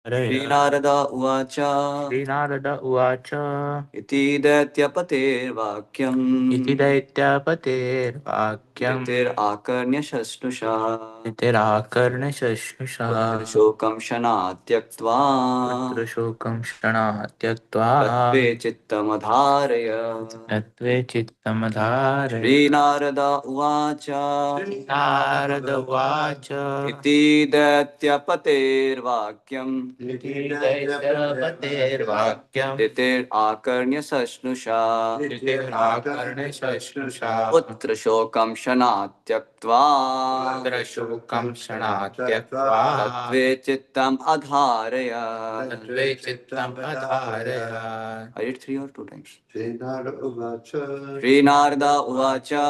Srinarada Uvacha Srinarada Uvacha Iti Daityapate Iti Daityapate Tir Akarnya Shasnusha Nitirakarna Shashusha Shokam Shana Tyaktva Putra Shokam Shana Tyaktva Tatve Chittamadharaya Tatve Chittamadhare Srinarada Uvacha Narada Vacha Iti Daityapate Iti Daityapate Vakyam Titir Akarnya Sasnusha Nitirakarna Shashusha Putra Shokam Shana Tyaktva Putra Shokam Shana Tyaktva Tatve Chittam Adharaya. Tatve Chittam Adharaya. I did 3 or 2 times. Srinarada Uvacha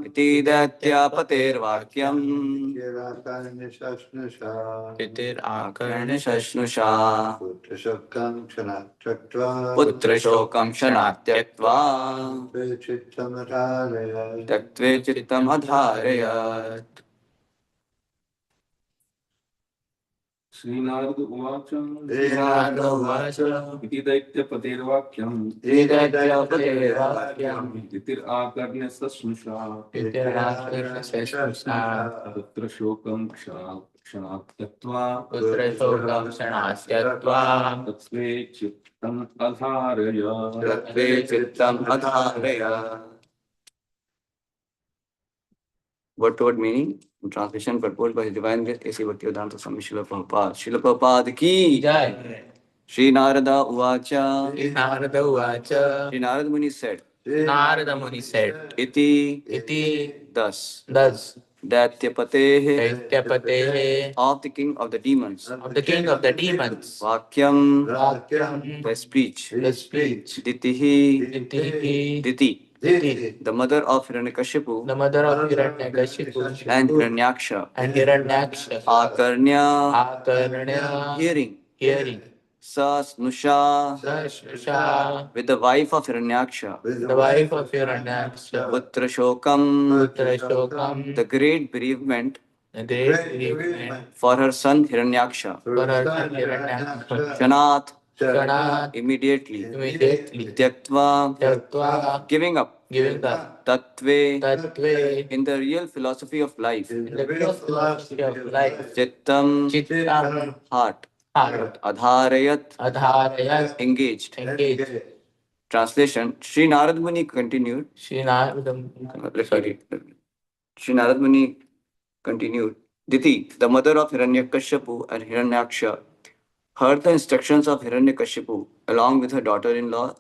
Iti Datyapate Vakyam Titir Akarnya Akarna Sasnusha Putra Putra Shokam Shana Tyaktva Tatve Chittam Adharaya. Srinarad Uvacha Narada Vacha Iti Daityapate Daityapate Titir Akarnya Sasnusha Titir Akarna Shashusha Putra Shokam Kshanatyaktva Putra Shokam Shana Tyaktva Tatve Chittam Adharaya. Tatve Chittam Adharaya. Word to word meaning, translation purport by His Divine Grace A.C. Bhaktivedanta Swami Srila Prabhupada. Srila Prabhupada ki Jai. Sri Narada Uvacha. Narada Vacha Sri Narada Muni said, Narada Muni said Iti thus, thus Datyapate Daityapate of the king of the demons, of the king of the demons Vakyam, Vakyam the speech, the speech Ditihi, Diti Diti, Diti the mother of Hiranyakashipu the mother of Hiranyakashipu and Hiranyaksha, and Hiranyaksha Akarnya, Akarnya hearing, hearing Sasnusha, Sashusha with the wife of Hiranyaksha, the wife of Hiranyaksha Putra Shokam, Putra Shokam the great bereavement the great bereavement for her son Hiranyaksha, for her son Hiranyaksha Shanat, Shanat immediately, immediately Tyaktva, Tyaktva giving up, Tatve, Tatve in the real philosophy of life, in the pure philosophy of life Chittam, Chittam heart, heart Adharayat, Adharayat engaged. engaged Translation, Sri Narad Muni continued, Sri Narada sorry Sri Narad Muni continued, Diti, the mother of Hiranyakashipu and Hiranyaksha, heard the instructions of Hiranyakashipu along with her daughter-in-law,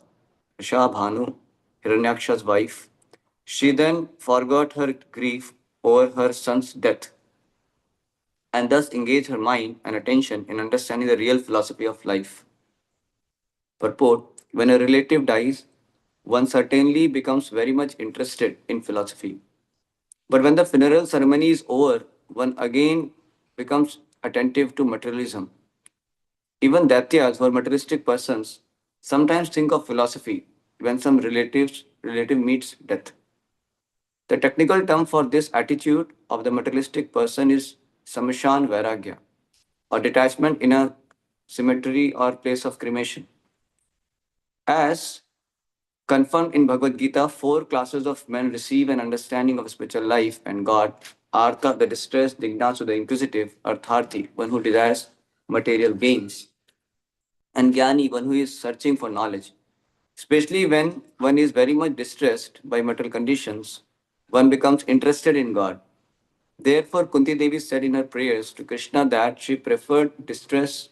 Risha Bhanu, Hiranyaksha's wife. She then forgot her grief over her son's death and thus engaged her mind and attention in understanding the real philosophy of life. Purport, when a relative dies, one certainly becomes very much interested in philosophy. But when the funeral ceremony is over, one again becomes attentive to materialism. Even Daityas, who are materialistic persons, sometimes think of philosophy when some relative meets death. The technical term for this attitude of the materialistic person is samashan vairagya, or detachment in a cemetery or place of cremation. As confirmed in Bhagavad Gita, 4 classes of men receive an understanding of spiritual life and God. Artha, the distressed, Dignasu, the inquisitive, Artharthi, one who desires material gains, and Jnani, one who is searching for knowledge. Especially when one is very much distressed by material conditions, one becomes interested in God. Therefore, Kunti Devi said in her prayers to Krishna that she preferred distress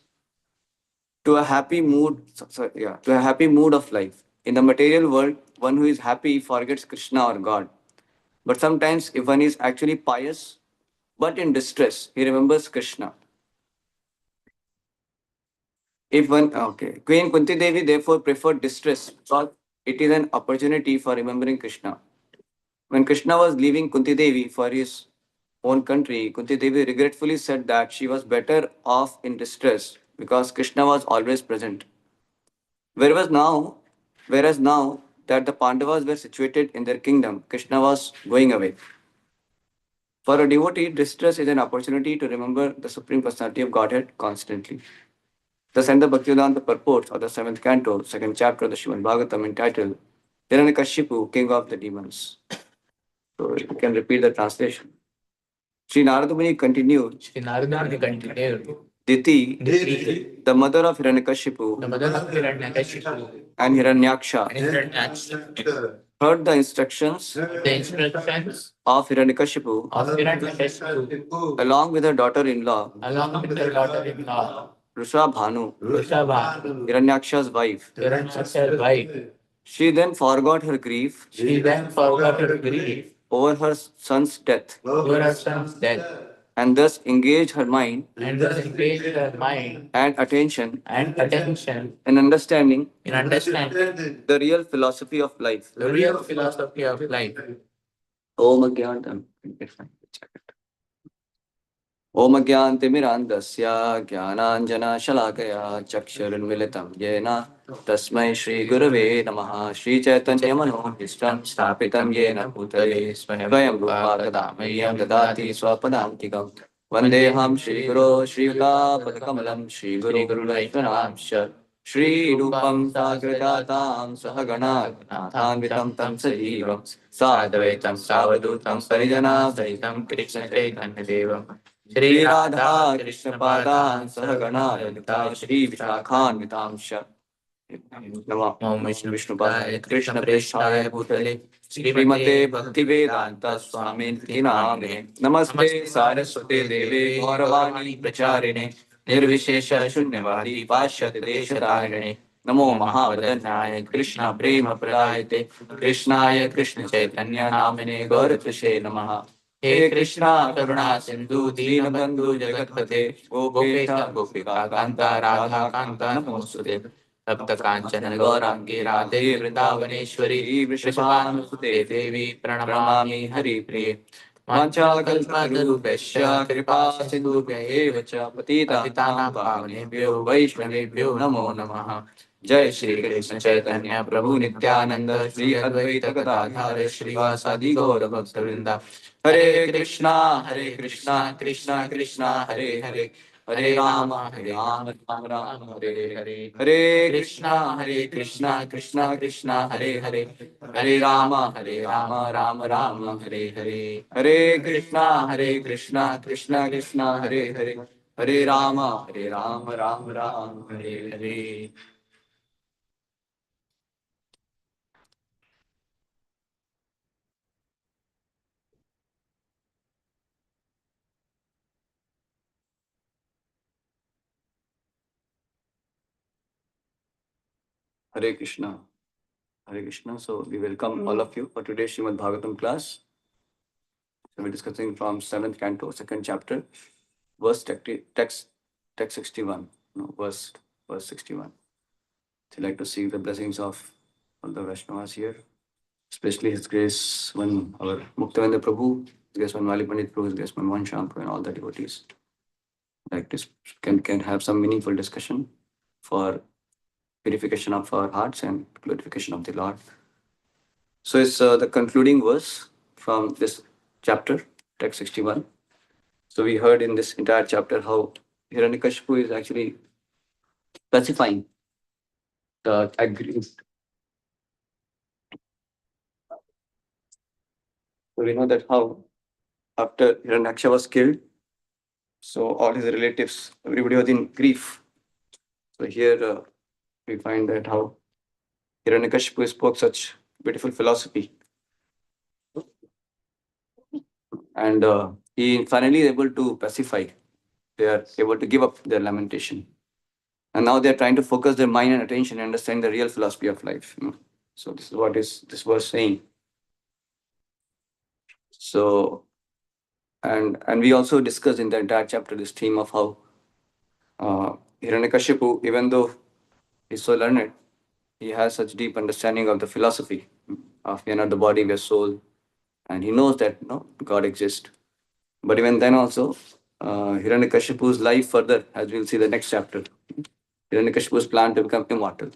to a happy mood, to a happy mood of life. In the material world, one who is happy forgets Krishna or God. But sometimes, if one is actually pious but in distress, he remembers Krishna. If one, okay, Queen Kunti Devi therefore preferred distress because it is an opportunity for remembering Krishna. When Krishna was leaving Kunti Devi for his own country, Kunti Devi regretfully said that she was better off in distress because Krishna was always present. Whereas now, whereas now that the Pandavas were situated in their kingdom, Krishna was going away. For a devotee, distress is an opportunity to remember the Supreme Personality of Godhead constantly. Thus, in the Bhaktivedanta purports of the seventh canto, second chapter of the Srimad Bhagavatam entitled Hiranyakashipu, King of the Demons. So you can repeat the translation. Sri Narada Muni continued, Sri Narada Muni continued, Diti, Diti, the mother of Hiranyakashipu the mother of Hiranyakashipu and Hiranyaksha, and Hiranyaksha, heard the instructions the instructions of Hiranyakashipu of Hiranyakashipu along with her daughter-in-law, along with her daughter-in-law, Rusha Bhanu, Vrishabha, Hiranyaksha's wife. Hiranyaksha's wife. She then forgot her grief She then forgot her grief over her son's death over her son's death and thus engaged her mind and thus engaged her mind and attention and attention in understanding in understanding the real philosophy of life. the real philosophy of life. Om Agyantam. Om Agyantimirandasya Jnananjana Shalakaya Chakshurunmilitam Yena Tasmai Shri Gurave Namaha Shri Chaitanya Manohistam Stapitam Yena Bhutale Swayam Rupa Tadamayam Dadati Swapadantikam Vandeham Shri Guru Shri Yuta Padakamalam Shri Guru Vaishvanamsha Shri Rupam Sagradatam Sahagana Nathanvitam Tam Sajivam Sadvaitam Savadutam Parijana Saitam Krishna Chaitanya Devam Shri Radha Krishna Padan Sahagana Lalitai Shri Vishakhanvitamsha Nama Om Vishnu Padaya Krishna Krishna Preshaya Bhutale Srimate Bhaktivedanta Swami Namine Namaste Saraswate Deve Gauravani Pracharine Nirvishesha Shunyavadi Pashyate Deshatarine Namo Mahavadanyaya Krishna Prema Pradayate Krishnaya Krishna Chaitanya Namine Gauratrashe Namaha हे कृष्णा करुणा सिंधु दीनबंधु जगतपते गोपेश गोपिका कांता राधा कांता नमोस्तुते तप्त कांचन गौरांगी राधे वृंदावनेश्वरी वृषभानुसुते देवी प्रणमामि हरिप्रिये वाञ्छाकल्पतरुभ्यश्च कृपा सिन्धुभ्य एव च पतितानां पावनेभ्यो वैष्णवेभ्यो नमो नमः जय श्री कृष्ण चैतन्य प्रभु नित्यानंद श्री अद्वैत गदाधर श्रीवासादि गौर भक्तवृंदा हरे Krishna Krishna Krishna Hare Hare Hare Ram Ram Ram Hare Hare Hare Krishna Krishna Hare Hare Hare Ram Ram Ram Hare Hare Hare Krishna Krishna Hare Hare Hare Ram Ram Ram Hare Hare Hare Krishna. Hare Krishna. So we welcome all of you for today's Srimad Bhagavatam class. So we're discussing from 7th canto, 2nd chapter, verse text 61. No, verse 61. So I'd like to seek the blessings of all the Vaishnavas here, especially His Grace one our Muktavendra Prabhu, His Grace one Mali Pandit Prabhu, His Grace one Mohan Sham Prabhu, and all the devotees. Like this can have some meaningful discussion for purification of our hearts and glorification of the Lord. So it's the concluding verse from this chapter, text 61. So we heard in this entire chapter how Hiranyakashipu is actually specifying the agreement. So we know that how after Hiranyaksha was killed, so all his relatives, everybody was in grief. So here we find that how Hiranyakashipu spoke such beautiful philosophy. And he finally is able to pacify. They are able to give up their lamentation. And now they're trying to focus their mind and attention and understand the real philosophy of life. So this is what is this verse saying. So and we also discussed in the entire chapter this theme of how Hiranyakashipu, even though he's so learned, he has such deep understanding of the philosophy of we are not the body, we are soul, and he knows that God exists. But even then also, Hiranyakashipu's life further, as we'll see the next chapter, Hiranyakashipu's plan to become immortal.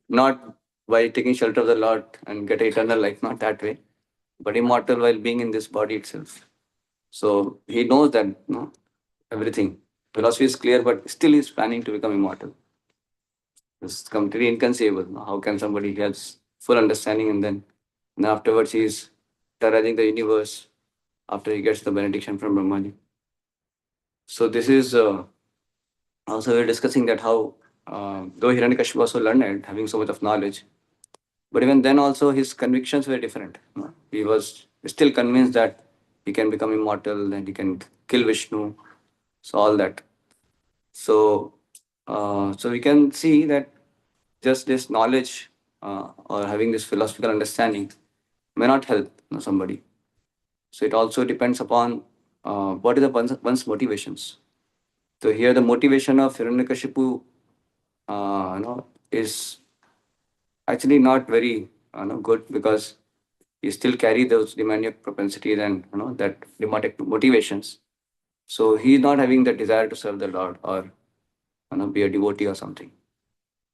Not by taking shelter of the Lord and get eternal life, not that way, but immortal while being in this body itself. So he knows that everything. Philosophy is clear, but still he's planning to become immortal. It's completely inconceivable. How can somebody has full understanding and afterwards he's terrorizing the universe after he gets the benediction from Brahmaji. So this is also we're discussing that how though Hiranyakashipu was so learned, having so much of knowledge, but even then also his convictions were different. He was still convinced that he can become immortal and he can kill Vishnu. So all that. So so we can see that just this knowledge or having this philosophical understanding may not help somebody. So it also depends upon what is the one's motivations. So here the motivation of Hiranyakashipu is actually not very good because he still carry those demoniac propensities and that demonic motivations. So he's not having the desire to serve the Lord or be a devotee or something.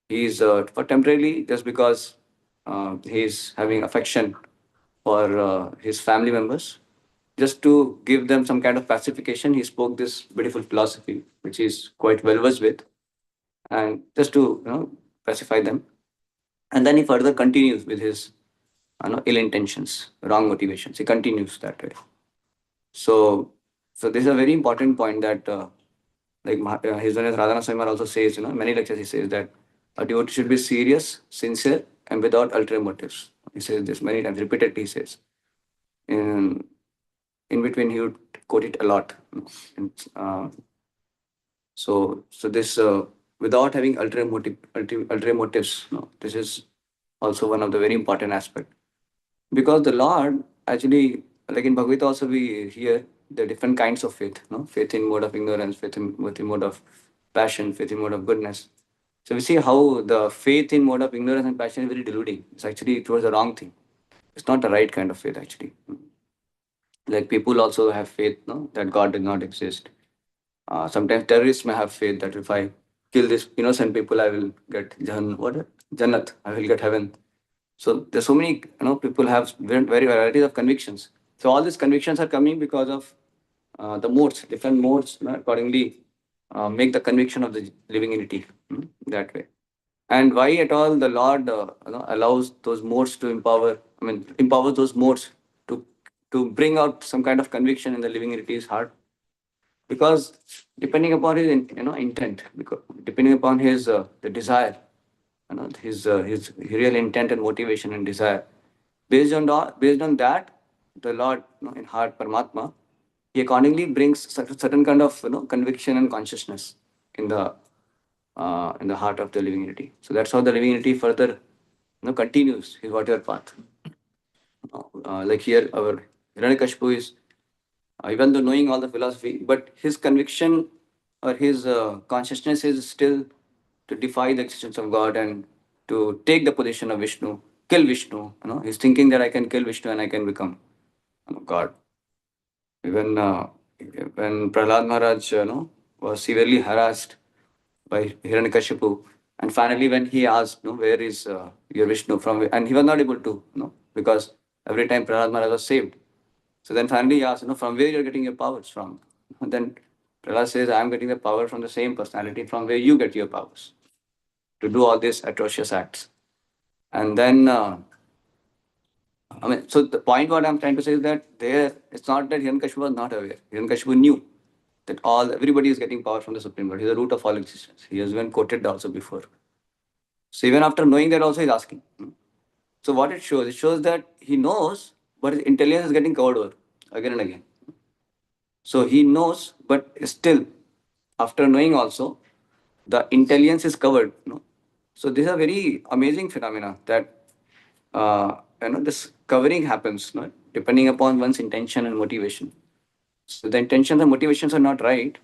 He's for temporarily just because he's having affection for his family members. Just to give them some kind of pacification, he spoke this beautiful philosophy, which he's quite well versed with, and just to pacify them. And then he further continues with his ill intentions, wrong motivations. He continues that way. So, so this is a very important point that, His Holiness Radhana Swami also says, in many lectures he says that a devotee should be serious, sincere, and without ulterior motives. He says this many times, repeatedly he says. In, in between, he would quote it a lot. And, so this without having ulterior motives, this is also one of the very important aspect because the Lord actually, like in Bhagavad Gita also we hear the different kinds of faith, faith in mode of ignorance, faith in mode of passion, faith in mode of goodness. So we see how the faith in mode of ignorance and passion is very deluding. It's actually towards the wrong thing. It's not the right kind of faith actually. Like people also have faith, that God did not exist. Sometimes terrorists may have faith that if I kill these innocent people, I will get Jannat, I will get heaven. So there's so many, people have very varieties of convictions. So all these convictions are coming because of the modes, different modes, accordingly make the conviction of the living entity that way. And why at all the Lord allows those modes to empowers those modes to bring out some kind of conviction in the living entity's heart, because depending upon his intent, because depending upon his the desire, his real intent and motivation and desire, based on that, the Lord in heart Paramatma, he accordingly brings certain kind of conviction and consciousness in the heart of the living entity. So that's how the living entity further continues his whatever path. Like here our Hiranyakashipu is even though knowing all the philosophy, but his conviction or his consciousness is still to defy the existence of God and to take the position of Vishnu, kill Vishnu. He's thinking that I can kill Vishnu and I can become God. Even when Prahlad Maharaj, was severely harassed by Hiranyakashipu, and finally when he asked, where is your Vishnu from, and he was not able to, because every time Prahlad Maharaj was saved. So then finally he asked, from where you're getting your powers from? And then Prahlad says, I'm getting the power from the same personality from where you get your powers to do all these atrocious acts. And then, so the point what I'm trying to say is that there, it's not that Hiranyakashipu was not aware. Hiranyakashipu knew that everybody is getting power from the Supreme Lord. He's the root of all existence. He has been quoted also before. So even after knowing that also he's asking. So what it shows? It shows that he knows, but his intelligence is getting covered over again and again. So he knows, but still, after knowing also, the intelligence is covered. So this is a very amazing phenomena that this covering happens, depending upon one's intention and motivation. So the intentions and motivations are not right,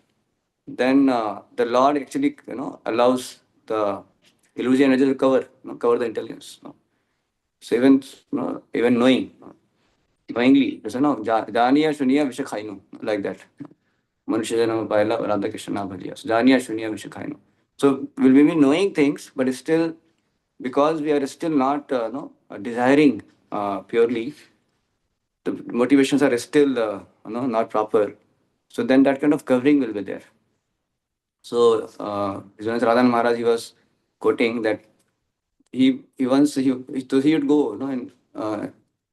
then the Lord actually allows the illusion energy to cover the intelligence. So even knowingly, Janiya Shuniya Vishakhainu, like that. Manushya Janama Paila Radha Krishna Bhajiya. So Janiya Shuniya Vishakhainu. So we'll be knowing things, but still, because we are still not desiring purely, the motivations are still not proper, so then that kind of covering will be there. So His Holiness Radhan Maharaj, he was quoting that he once he would go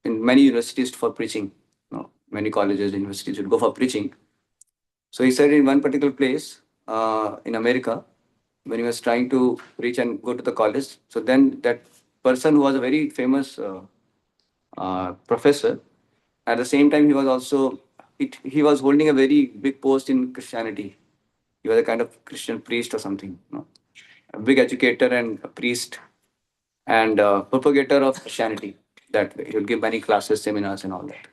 in many universities for preaching, many colleges, universities would go for preaching. So he said in one particular place in America, when he was trying to reach and go to the college, so then that person who was a very famous professor, at the same time he was also he was holding a very big post in Christianity. He was a kind of Christian priest or something, a big educator and a priest and propagator of Christianity. That way, he would give many classes, seminars, and all that.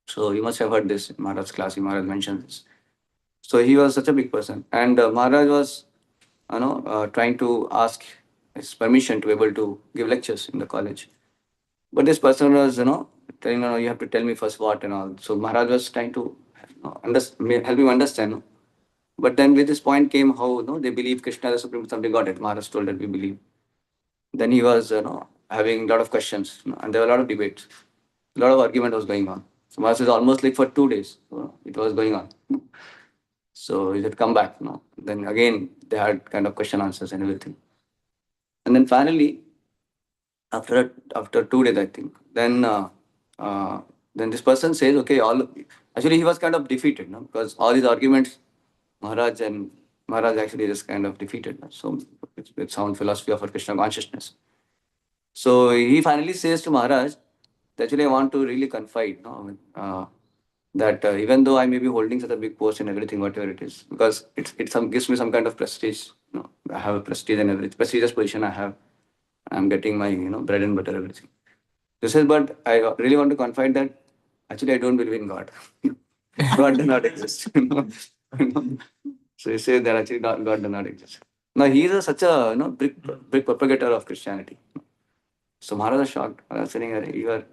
So you must have heard this in Maharaj's class. Maharaj mentioned this. So he was such a big person, and Maharaj was, trying to ask his permission to be able to give lectures in the college. But this person was, telling, no, you have to tell me first what and all. So Maharaj was trying to help him understand. But then with this point came how they believe Krishna is the supreme personality of Godhead. Maharaj told that we believe. Then he was, having a lot of questions, and there were a lot of debates. A lot of argument was going on. So Maharaj says almost like for 2 days, it was going on. So he said, come back. Then again, they had kind of question answers and everything. And then finally, after 2 days, I think, then this person says, okay, actually he was kind of defeated, because all these arguments, Maharaj actually is kind of defeated. So with sound philosophy of Krishna consciousness. So he finally says to Maharaj, actually I want to really confide, that even though I may be holding such a big post and everything, whatever it is, because it gives me some kind of prestige. I have a prestige and everything, prestigious position I have. I'm getting my bread and butter, everything. This is, but I really want to confide that actually I don't believe in God. God does not exist. You know. So he says that actually God does not exist. Now he is such a big propagator of Christianity. So Maharaj was shocked. Maharaj was saying, "Arey, you are.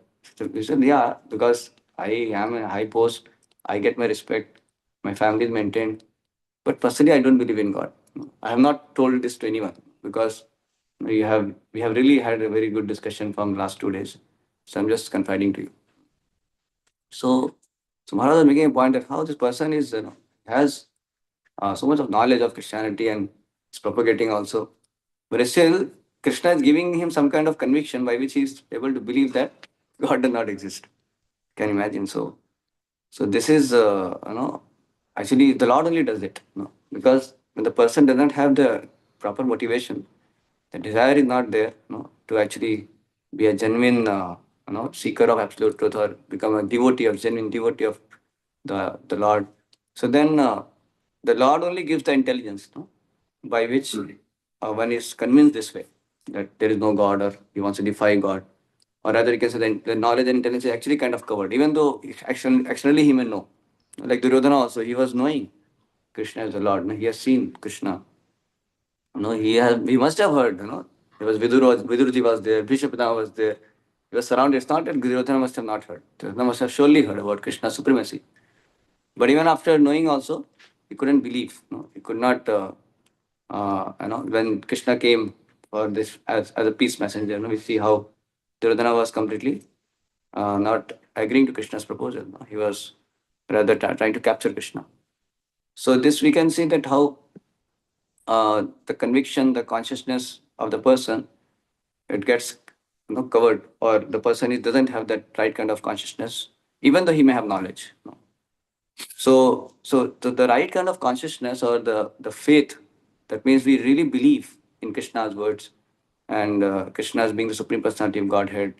He said, yeah, because I am a high post, I get my respect, my family is maintained. But personally, I don't believe in God. I have not told this to anyone because we have really had a very good discussion from last 2 days. So I'm just confiding to you. So, so Maharaj was making a point that how this person is has so much of knowledge of Christianity and is propagating also. But still, Krishna is giving him some kind of conviction by which he is able to believe that God does not exist. Can you imagine? So this is actually the Lord only does it. Because when the person does not have the proper motivation, the desire is not there, to actually be a genuine seeker of absolute truth or become a devotee of genuine devotee of the Lord. So then the Lord only gives the intelligence, by which one is convinced this way that there is no God or he wants to defy God. Or rather, you can say the knowledge and intelligence is actually kind of covered, even though externally he may know. Like Duryodhana also, he was knowing Krishna is the Lord. He has seen Krishna. He must have heard. There was Vidurji was there, Bhishma Pitama was there. He was surrounded. It's not that Duryodhana must have not heard. Duryodhana must have surely heard about Krishna's supremacy. But even after knowing also, he couldn't believe. He could not. When Krishna came for this as a peace messenger, we see how Duryodhana was completely not agreeing to Krishna's proposal. He was rather trying to capture Krishna. So this we can see that how the conviction, the consciousness of the person, it gets covered, or the person doesn't have that right kind of consciousness, even though he may have knowledge. So the right kind of consciousness or the faith, that means we really believe in Krishna's words and Krishna as being the supreme personality of Godhead.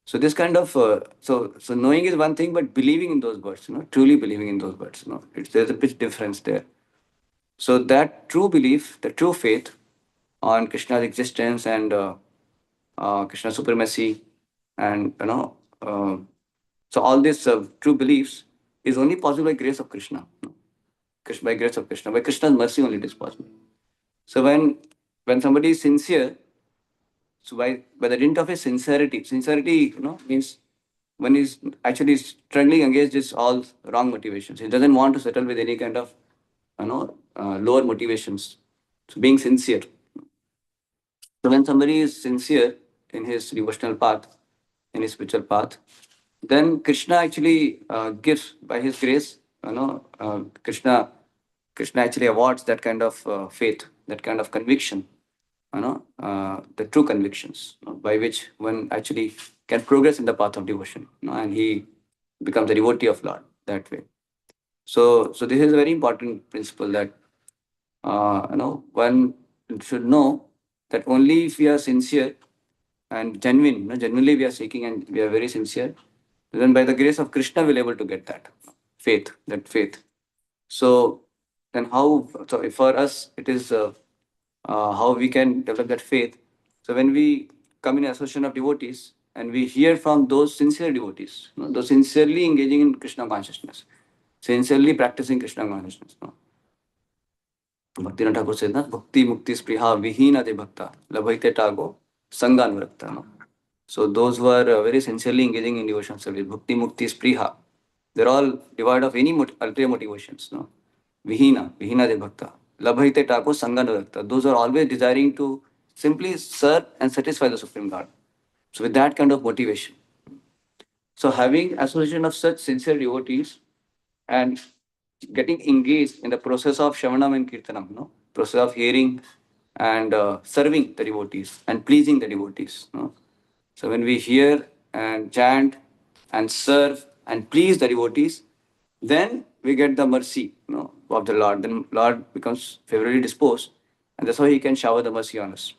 So this kind of so knowing is one thing, but believing in those words, truly believing in those words, there's a big difference there. So that true belief, the true faith on Krishna's existence and Krishna's supremacy, and so all these true beliefs is only possible by grace of Krishna. By grace of Krishna, by Krishna's mercy only it is possible. So when somebody is sincere, so by the dint of his sincerity, means one is actually struggling against this all wrong motivations. He doesn't want to settle with any kind of lower motivations. So being sincere. So when somebody is sincere in his devotional path, in his spiritual path, then Krishna actually gives by his grace, Krishna actually awards that kind of faith, that kind of conviction, the true convictions, by which one actually can progress in the path of devotion, and he becomes a devotee of Lord that way. So this is a very important principle that one should know that only if we are sincere and genuine, genuinely we are seeking and we are very sincere, then by the grace of Krishna we'll able to get that faith, that faith. So then how? So for us it is how we can develop that faith. So when we come in association of devotees and we hear from those sincere devotees, those sincerely engaging in Krishna consciousness, sincerely practicing Krishna consciousness. Bhakti Thakur said, Bhakti Mukti Spriha Vihina De Bhakta Labhaite Tago Sanganurakta. So those who are very sincerely engaging in devotion service, Bhakti Mukti Spriha, they're all devoid of any ulterior motivations. Vihina De Bhakta Labhaite Tago Sanganurakta. Those are always desiring to simply serve and satisfy the Supreme God. So with that kind of motivation. So having association of such sincere devotees and getting engaged in the process of Shavanam and Kirtanam, process of hearing and serving the devotees and pleasing the devotees. So when we hear and chant and serve and please the devotees, then we get the mercy, of the Lord. Then Lord becomes favorably disposed, and that's how He can shower the mercy on us.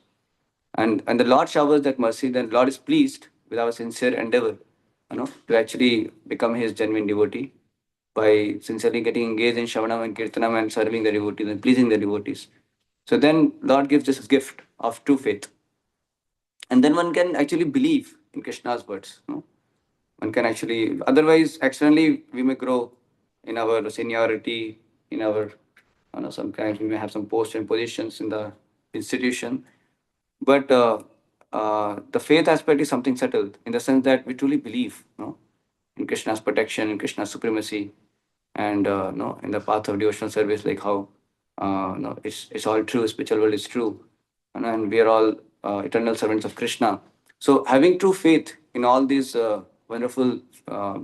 And the Lord showers that mercy. Then Lord is pleased with our sincere endeavor, to actually become His genuine devotee by sincerely getting engaged in Shavanam and Kirtanam and serving the devotees and pleasing the devotees. So then Lord gives this gift of true faith. And then one can actually believe in Krishna's words. One can actually, otherwise, externally, we may grow in our seniority, in our, sometimes we may have some posts and positions in the institution. But the faith aspect is something settled in the sense that we truly believe, in Krishna's protection, in Krishna's supremacy, and in the path of devotional service, like how it's all true, spiritual world is true, and we are all eternal servants of Krishna. So having true faith in all these wonderful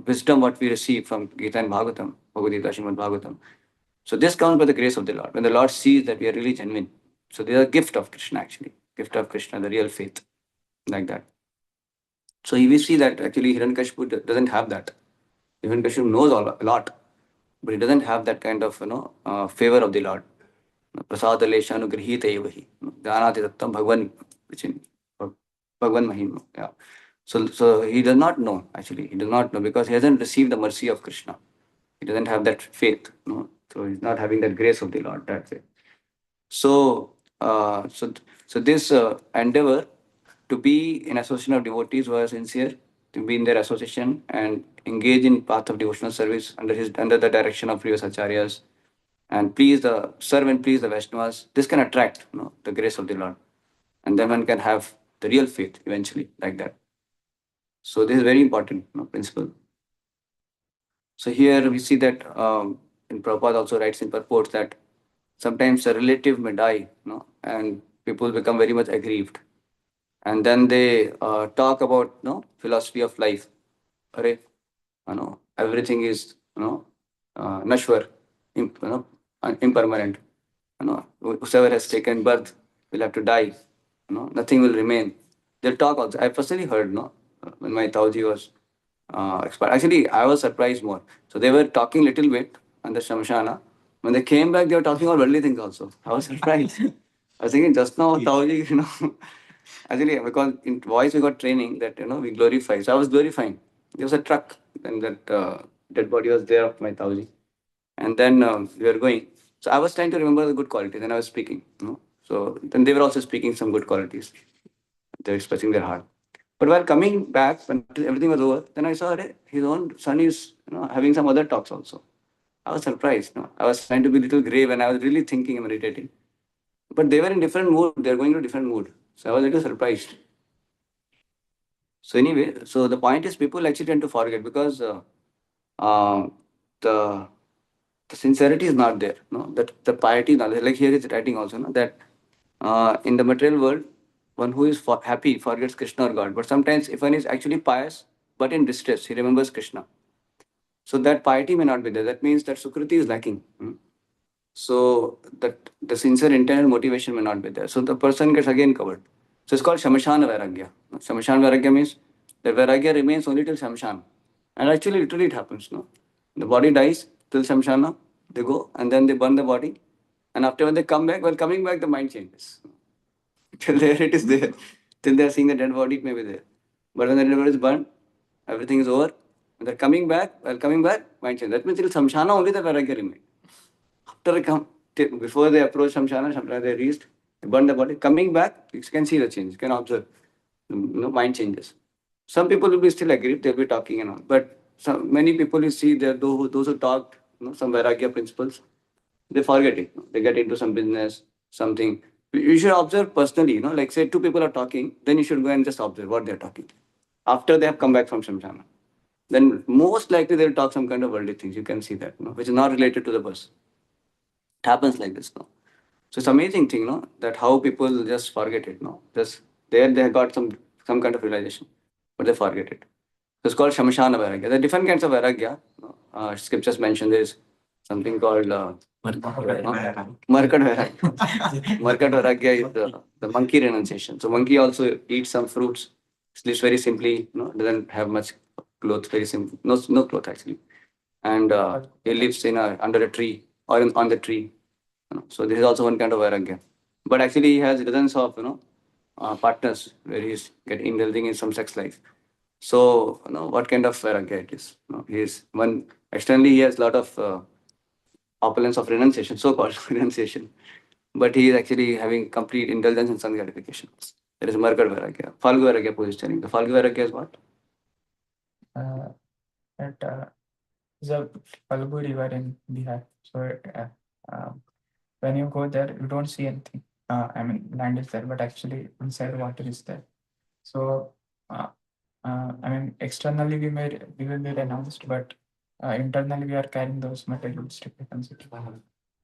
wisdom what we receive from Gita and Bhagavatam, Bhagavad Gita, Srimad Bhagavatam. So this comes by the grace of the Lord. When the Lord sees that we are really genuine. So they are a gift of Krishna actually. Gift of Krishna, the real faith. Like that. So we see that actually Hiranyakashipu doesn't have that. Hiranyakashipu knows a lot, but he doesn't have that kind of favor of the Lord. Prasada leshanu grihita evahi. Dhanati tattam bhagwan vichin. Bhagwan mahim. Yeah. So he does not know actually. He does not know because he hasn't received the mercy of Krishna. He doesn't have that faith. So he's not having that grace of the Lord that way. So, so this endeavor to be in association of devotees who are sincere, to be in their association and engage in path of devotional service under the direction of previous acharyas, and serve and please the Vaishnavas. This can attract, the grace of the Lord, and then one can have the real faith eventually, like that. So this is very important, principle. So here we see that in Prabhupada also writes in purports that sometimes a relative may die, and people become very much aggrieved. And then they talk about philosophy of life. Arey, everything is nashwar, impermanent. Whoever has taken birth will have to die. Nothing will remain. They'll talk also. I personally heard, when my Tauji was expired. Actually, I was surprised more. So they were talking little bit on the Shamshana. When they came back, they were talking about worldly things also. I was surprised. I was thinking just now, Tauji, actually, because in voice we got training that, we glorify. So I was glorifying. There was a truck, and that dead body was there of my Tauji. And then we were going. So I was trying to remember the good qualities, and I was speaking. So then they were also speaking some good qualities. They're expressing their heart. But while coming back, when everything was over, then I saw his own son is having some other talks also. I was surprised. I was trying to be a little grave and I was really thinking and meditating. But they were in different mood. They were going to different mood. So I was a little surprised. So anyway, so the point is people actually tend to forget because uh, the sincerity is not there. That the piety is not there. Like here is writing also, that in the material world, one who is happy forgets Krishna or God. But sometimes if one is actually pious, but in distress, he remembers Krishna. So that piety may not be there. That means that Sukriti is lacking. So that the sincere internal motivation may not be there. So the person gets again covered. So it's called Shamashana Vairagya. Shamashana Vairagya means the Vairagya remains only till Shamashana. And actually, literally, it happens. No, the body dies till Shamashana, they go and then they burn the body. And after when they come back, while coming back, the mind changes. Till there, it is there. Till they are seeing the dead body, it may be there. But when the dead body is burned, everything is over. When they're coming back, while coming back, mind changes. That means till Shamashana only the Vairagya remains. After they come, before they approach Shamshana, they reached, they burn the body. Coming back, you can see the change. You can observe, mind changes. Some people will be still aggrieved, they'll be talking and all. But many people you see, those who talk, some Vairagya principles, they forget it. They get into some business, something. You should observe personally, like say two people are talking, then you should go and just observe what they're talking. After they have come back from Shamshana, then most likely they'll talk some kind of worldly things. You can see that, which is not related to the person. It happens like this, no? So it's amazing thing, that how people just forget it, no? Just there they have got some kind of realization, but they forget it. So it's called Shamashana Vairagya. There are different kinds of Vairagya. Scriptures mention there's something called Markat Vairagya. Markat Vairagya is the monkey renunciation. So monkey also eats some fruits, sleeps very simply, doesn't have much clothes, very simple, no clothes actually. And he lives under a tree or on the tree. So this is also one kind of Vairagya. But actually he has dozens of partners where he's indulging in some sex life. So what kind of Vairagya it is? He is one externally he has a lot of opulence of renunciation, so-called renunciation. But he is actually having complete indulgence in some gratification. There is Markat Vairagya. Falgu Vairagya Pooja is telling. The Falgu Vairagya is what? That is a Falgu river in Bihar. So when you go there, you don't see anything. I mean, land is there, but actually inside water is there. So I mean, externally we will be renounced, but internally we are carrying those materials to consider.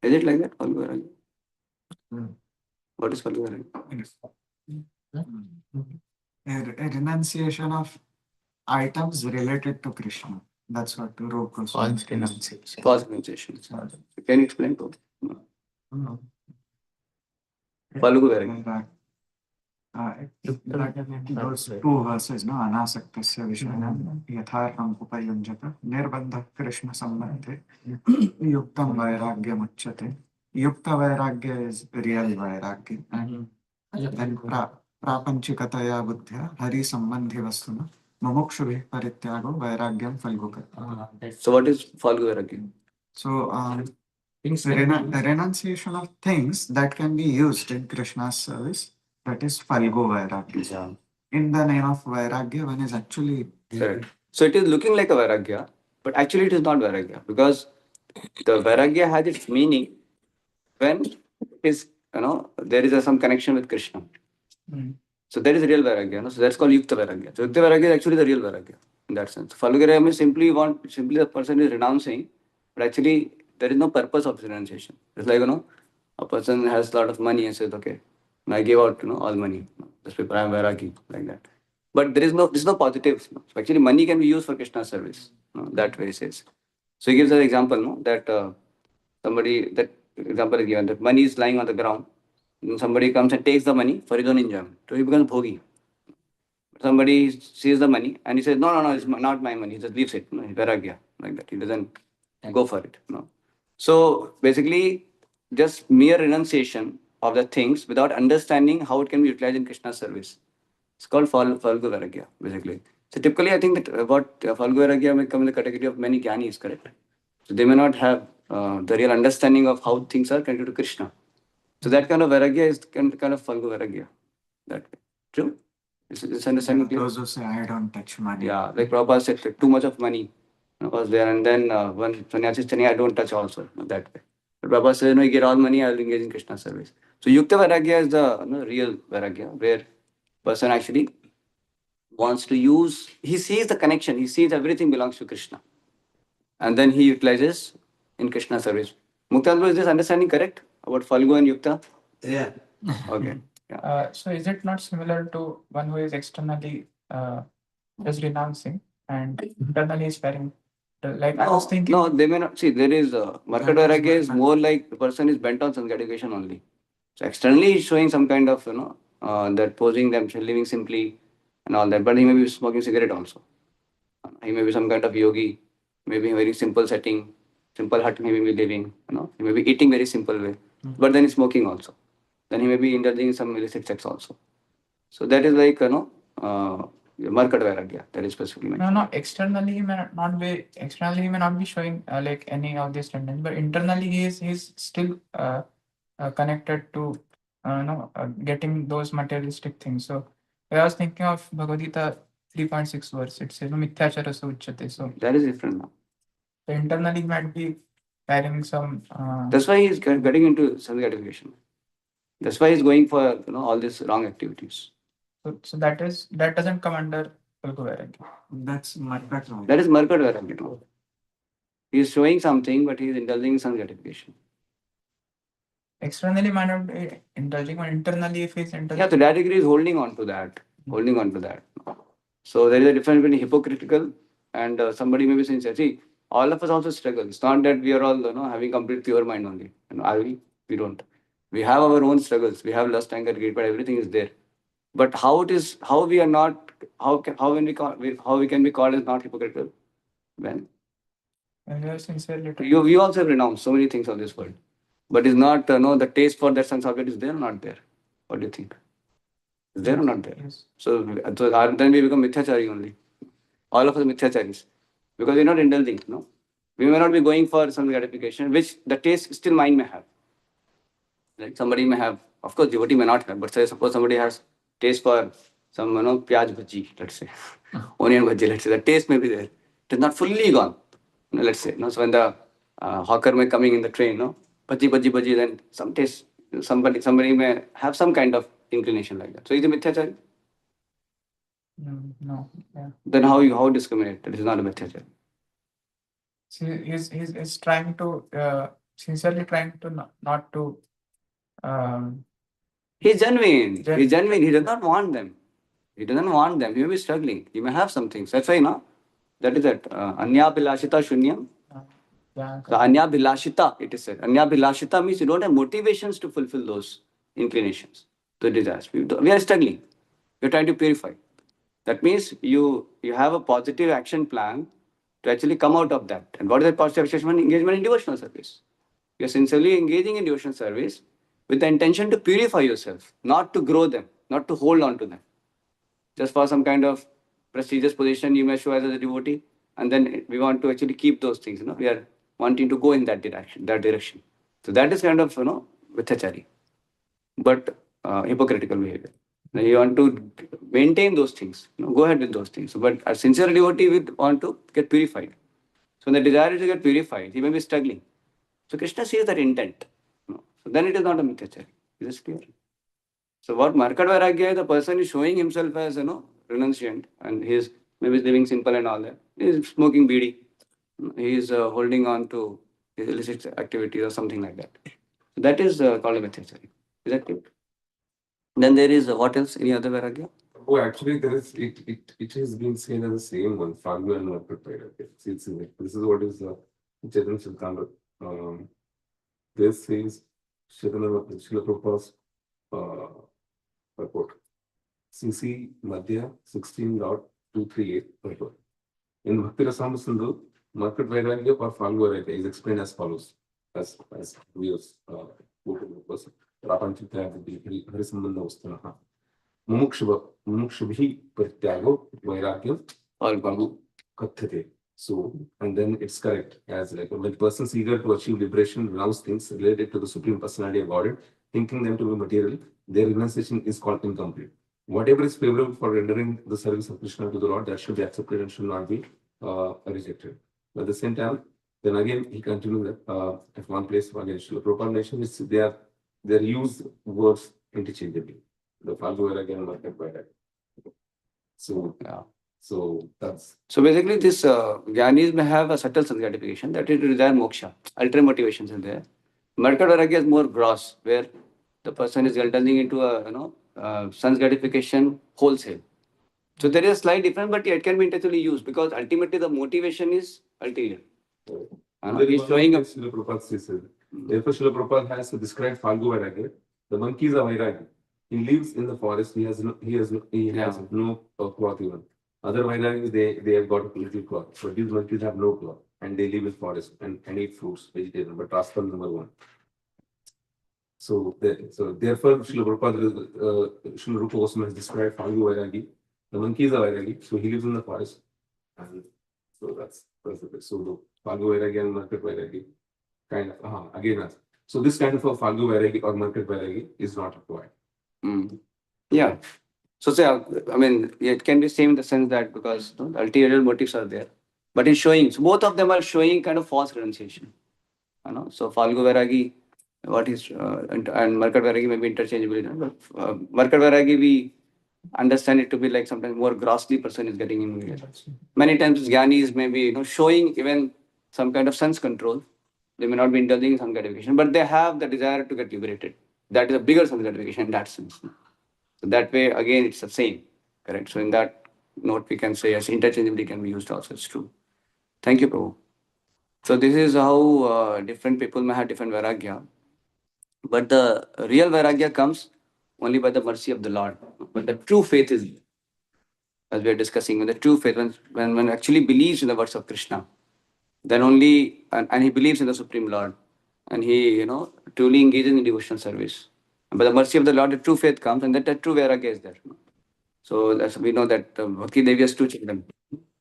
Is it like that? Falgu Vairagya? What is Falgu Vairagya? A renunciation of items related to Krishna. That's what Rupa Goswami False renunciation. False renunciation. Can you explain both? Falgu Vairagya. Those two verses, no, anasaktasya vishayam yatharham upayunjata nirbandha Krishna sambandhe yuktam vairagyam uchyate. Yukta vairagya is real vairagya. And then prapanchikataya buddhya hari sambandhi vastuna mumukshubhi parityago vairagyam falgukata. So what is Falgu Vairagya? So renunciation of things that can be used in Krishna's service, that is Falgu Vairagya. Yeah. In the name of Vairagya, one is actually... Correct. So it is looking like a Vairagya, but actually it is not Vairagya, because the Vairagya has its meaning when it is, there is some connection with Krishna. So that is real Vairagya. So that's called Yukta Vairagya. So Yukta Vairagya is actually the real Vairagya in that sense. Falgu Vairagya means simply the person is renouncing, but actually there is no purpose of renunciation. It's like, a person has a lot of money and says, okay, I gave out, all money. Those people, I am Vairagi, like that. But there is no positive. So actually money can be used for Krishna's service. That way he says. So he gives an example, that that example is given, that money is lying on the ground. And somebody comes and takes the money for his own enjoyment. So he becomes bhogi. Somebody sees the money and he says, no, it's not my money. He just leaves it. He's Vairagya, like that. He doesn't go for it. So basically, just mere renunciation of the things without understanding how it can be utilized in Krishna's service. It's called Falgu Vairagya, basically. So typically, I think that what Falgu Vairagya may come in the category of many jnanis, correct? So they may not have the real understanding of how things are connected to Krishna. So that kind of Vairagya is kind of Falgu Vairagya. That way. True? Is understanding clear? Those who say, I don't touch money. Yeah, like Prabhupada said, like, too much of money was there, and then when sannyasi is telling, I don't touch also, that way. But Prabhupada says, you get all money, I will engage in Krishna service. So Yukta Vairagya is the real Vairagya, where person actually wants to use, he sees the connection, he sees everything belongs to Krishna. And then he utilizes in Krishna service. Muktananda, is this understanding correct about Falgu and Yukta? Yeah. Okay. Yeah. So is it not similar to one who is externally just renouncing, and internally is varying. Like I was thinking, No, they may not. See, there is Market That is Vairagya is not- more like the person is bent on sense gratification only. So externally, he's showing some kind of, that posing themselves, living simply and all that. But he may be smoking cigarette also. He may be some kind of yogi, maybe a very simple setting, simple hut he may be living, he may be eating very simple way. But then he's smoking also. Then he may be indulging in some illicit sex also. So that is like, Market Vairagya, that is specifically mentioned. no, externally he may not be showing like any of these tendencies, but internally he's still connected to getting those materialistic things. So I was thinking of Bhagavad Gita 3.6 verse. It says mithyachara uchyate. So That is different now. internally he might be carrying some. That's why he's getting into self gratification. That's why he's going for all these wrong activities. So that doesn't come under Phalgu Vairagya. That's Market Vairagya. That is Market Vairagya. He is showing something, but he is indulging in some gratification. Externally might not be indulging, but internally if he's indulging. Yeah, to that degree, is holding on to that. Holding on to that. So there is a difference between hypocritical and somebody may be sincere. See, all of us also struggle. It's not that we are all having complete pure mind only. Are we? We don't. We have our own struggles. We have lust, anger, greed, but everything is there. But how it is, how we are not, how we can be called as not hypocritical when And we are sincerely trying. we also have renounced so many things of this world, but is not the taste for that sense object is there or not there? What do you think? Is there or not there? Yes. So then we become mithyachari only. All of us are mithyacharis because we're not indulging. No, we may not be going for some gratification, which the taste still mind may have. Like somebody may have, of course, devotee may not have, but say suppose somebody has taste for some pyaj bhaji, let's say, onion bhaji, let's say, the taste may be there. It is not fully gone. Let's say, so when the hawker may coming in the train, bhaji, bhaji, bhaji, then some taste, somebody may have some kind of inclination like that. So is it mithyachari? No. Yeah. Then how discriminate? That is not a mithyachari. So he's trying to sincerely trying to not to. He's genuine. Gen- He's genuine. He does not want them. He doesn't want them. He may be struggling. He may have some things. That's why, that is it. Anya bilashita shunyam. Yeah. The anya bilashita, it is said. Anya bilashita means you don't have motivations to fulfill those inclinations, the desires. We are struggling. We're trying to purify. That means you have a positive action plan to actually come out of that. And what is that positive action plan? Engagement in devotional service. You are sincerely engaging in devotional service with the intention to purify yourself, not to grow them, not to hold on to them. Just for some kind of prestigious position you may show as a devotee, and then we want to actually keep those things. We are wanting to go in that direction. So that is kind of Vittachari, but hypocritical behavior. Now you want to maintain those things, go ahead with those things. But a sincere devotee would want to get purified. So when the desire is to get purified, he may be struggling. So Krishna sees that intent. So then it is not a mithyachari. Is this clear? So what Markat Vairagya, the person is showing himself as renunciant, and he is maybe living simple and all that. He is smoking bidi. He is holding on to his illicit activities or something like that. So that is called a mithyachari. Is that clear? Then there is what else? Any other Vairagya? Oh, actually, there is it has been seen as the same one, Phalgu and Market Vairagya. This is what is Chaitanya Charitamrita. This is Chaitanya Srila Prabhupada's report. CC Madhya 16.238 report. In Bhakti Rasamrita Sindhu, Market Vairagya or Phalgu Vairagya is explained as follows, as we have quoted the person. Prapanchitya Harisambandha Ustanaha. Mumukshubhi Prityago Vairagyam Phalgu Kathate. So, and then it's correct as like when persons eager to achieve liberation renounce things related to the Supreme Personality of Godhead, thinking them to be material, their renunciation is called incomplete. Whatever is favorable for rendering the service of Krishna to the Lord, that should be accepted and should not be rejected. But at the same time, then again he continued that at one place again Srila Prabhupada mentioned they use words interchangeably. The Phalgu Vairagya and Market Vairagya. So Yeah. So that's So basically, this Gyanis may have a subtle sense gratification, that is to desire moksha. Ultimate motivations are there. Market Vairagya is more gross, where the person is indulging into a sense gratification wholesale. So there is a slight difference, but it can be interchangeably used because ultimately the motivation is ulterior. He's showing up. Srila Prabhupada says, therefore, Srila Prabhupada has described Falgu Vairagya. The monkeys are Vairagya. He lives in the forest. He has no cloth even. Other Vairagyas, they have got a little cloth. But these monkeys have no cloth and they live in forest and eat fruits, vegetarian, but rascal number one. So therefore, Srila Prabhupada, Srila Rupa Goswami has described Falgu Vairagya. The monkeys are Vairagya, so he lives in the forest. And so that's the bit. So the Falgu Vairagya and Market Vairagya kind of, again, so this kind of a Falgu Vairagya or Market Vairagya is not required. Yeah. So say, I mean, it can be same in the sense that because the ulterior motives are there, but it's showing. So both of them are showing kind of false renunciation. So Falgu Vairagi, what is and Market Vairagi may be interchangeable, but Market Vairagi we understand it to be like sometimes more grossly person is getting in. Many times Gyanis may be showing even some kind of sense control. They may not be indulging in some gratification, but they have the desire to get liberated. That is a bigger sense gratification in that sense. So that way, again, it's the same, correct? So in that note, we can say yes, interchangeably can be used also. It's true. Thank you, Prabhu. So this is how different people may have different vairagya. But the real vairagya comes only by the mercy of the Lord. But the true faith is, as we are discussing, when the true faith, when one actually believes in the words of Krishna, then only, and he believes in the Supreme Lord, and he, truly engages in devotional service. And by the mercy of the Lord, the true faith comes, and that the true vairagya is there. So as we know that Bhakti Devi has two children,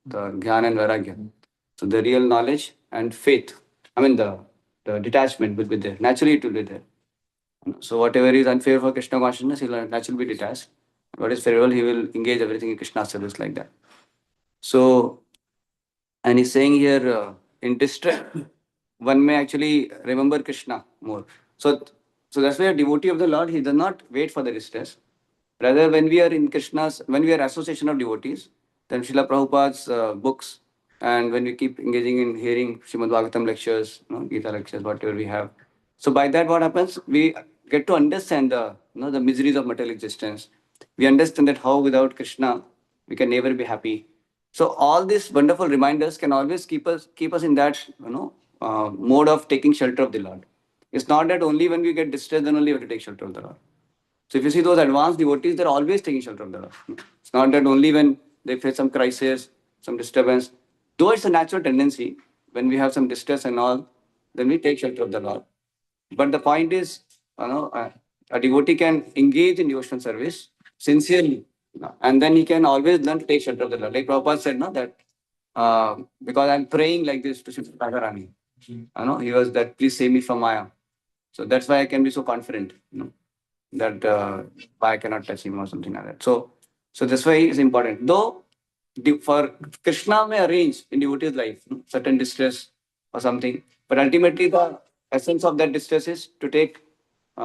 the Jnana and Vairagya. So the real knowledge and faith, I mean the detachment will be there. Naturally it will be there. So whatever is unfair for Krishna consciousness, he will naturally be detached. What is favorable, he will engage everything in Krishna service like that. So, and he's saying here, in distress, one may actually remember Krishna more. So that's why a devotee of the Lord, he does not wait for the distress. Rather, when we are in Krishna's, when we are association of devotees, then Srila Prabhupada's books, and when we keep engaging in hearing Srimad Bhagavatam lectures, Gita lectures, whatever we have. So by that, what happens? We get to understand the miseries of material existence. We understand that how without Krishna we can never be happy. So all these wonderful reminders can always keep us in that mode of taking shelter of the Lord. It's not that only when we get distressed then only we have to take shelter of the Lord. So if you see those advanced devotees, they're always taking shelter of the Lord. It's not that only when they face some crisis, some disturbance. Though it's a natural tendency, when we have some distress and all, then we take shelter of the Lord. But the point is, a devotee can engage in devotional service sincerely, and then he can always learn to take shelter of the Lord. Like Prabhupada said, that because I'm praying like this to Sri Radharani, he was that, please save me from Maya. So that's why I can be so confident, that I cannot touch him or something like that. So that's why it's important. Though for Krishna may arrange in devotee's life certain distress or something, but ultimately the essence of that distress is to take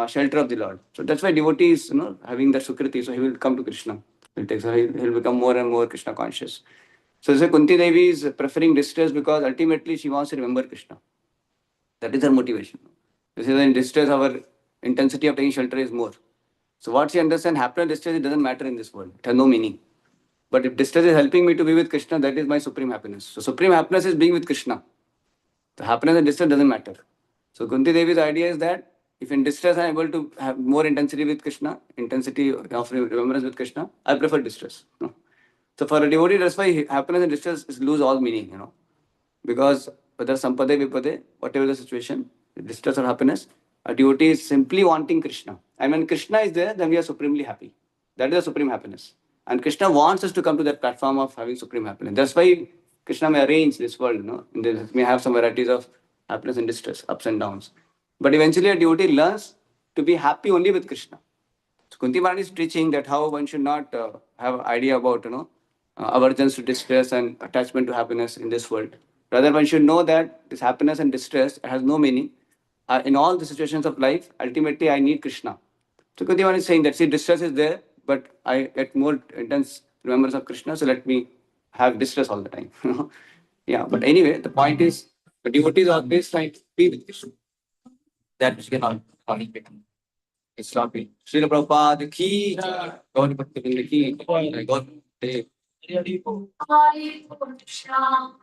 shelter of the Lord. So that's why devotee is having the Sukriti, so he will come to Krishna. He'll become more and more Krishna conscious. So Kunti Devi is preferring distress because ultimately she wants to remember Krishna. That is her motivation. This is in distress, our intensity of taking shelter is more. So what she understands, happiness, distress, it doesn't matter in this world. It has no meaning. But if distress is helping me to be with Krishna, that is my supreme happiness. So supreme happiness is being with Krishna. The happiness and distress doesn't matter. So Kunti Devi's idea is that if in distress I am able to have more intensity with Krishna, intensity of remembrance with Krishna, I prefer distress. So for a devotee, that's why happiness and distress lose all meaning, because whether sampade, vipade, whatever the situation, distress or happiness, a devotee is simply wanting Krishna. And when Krishna is there, then we are supremely happy. That is the supreme happiness. And Krishna wants us to come to that platform of having supreme happiness. That's why Krishna may arrange this world, It may have some varieties of happiness and distress, ups and downs. But eventually a devotee learns to be happy only with Krishna. So Kunti Maharani is teaching that how one should not have idea about, aversions to distress and attachment to happiness in this world. Rather, one should know that this happiness and distress has no meaning. In all the situations of life, ultimately I need Krishna. So Kunti Maharani is saying that, see, distress is there, but I get more intense remembrance of Krishna, so let me have distress all the time. Yeah, but anyway, the point is, the devotee is always trying to be with Krishna. That which cannot be. It's not me. Srila Prabhupada ki, God Bhakti ki, God Hari Om Sham.